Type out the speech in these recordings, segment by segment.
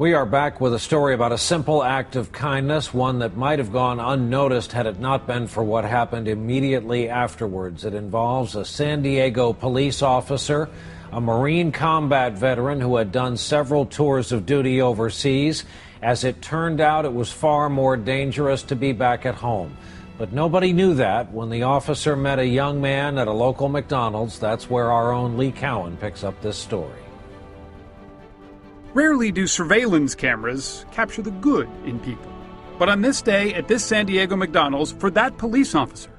We are back with a story about a simple act of kindness, one that might have gone unnoticed had it not been for what happened immediately afterwards. It involves a San Diego police officer, a Marine combat veteran who had done several tours of duty overseas. As it turned out, it was far more dangerous to be back at home. But nobody knew that when the officer met a young man at a local McDonald's. That's where our own Lee Cowan picks up this story. Rarely do surveillance cameras capture the good in people. But on this day at this San Diego McDonald's, for that police officer,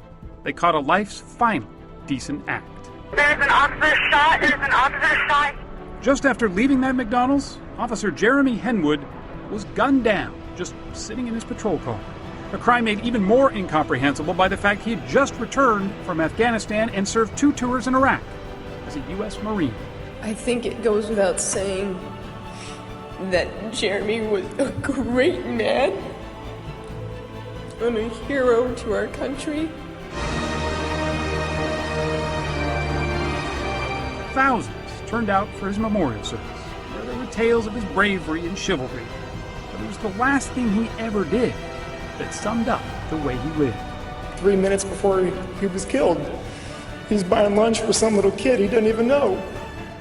they caught a life's final decent act. There's an officer shot. There's an officer shot. Just after leaving that McDonald's, Officer Jeremy Henwood was gunned down, just sitting in his patrol car. A crime made even more incomprehensible by the fact he had just returned from Afghanistan and served 2 tours in Iraq as a U.S. Marine. I think it goes without saying that Jeremy was a great man and a hero to our country. Thousands turned out for his memorial service, where there were tales of his bravery and chivalry. But it was the last thing he ever did that summed up the way he lived. 3 minutes before he was killed, he's buying lunch for some little kid he didn't even know.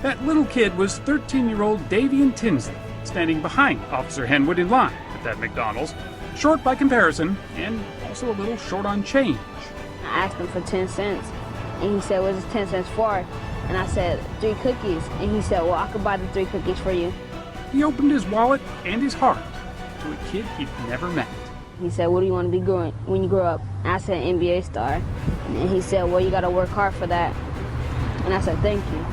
That little kid was 13-year-old Davian Tinsley, standing behind Officer Henwood in line at that McDonald's, short by comparison, and also a little short on change. I asked him for 10 cents, and he said, "What is 10 cents for?" And I said, 3 cookies. And he said, "Well, I could buy the 3 cookies for you." He opened his wallet and his heart to a kid he'd never met. He said, "What do you want to be when you grow up?" And I said, "NBA star." And he said, "Well, you got to work hard for that." And I said, "Thank you."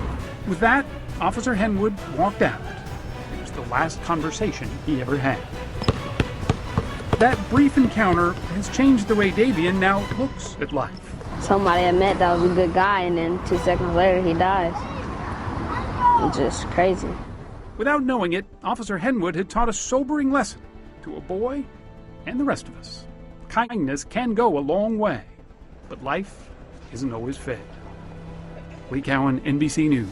With that, Officer Henwood walked out. It was the last conversation he ever had. That brief encounter has changed the way Davian now looks at life. Somebody I met that was a good guy, and then 2 seconds later he dies. It's just crazy. Without knowing it, Officer Henwood had taught a sobering lesson to a boy and the rest of us. Kindness can go a long way, but life isn't always fair. Lee Cowan, NBC News.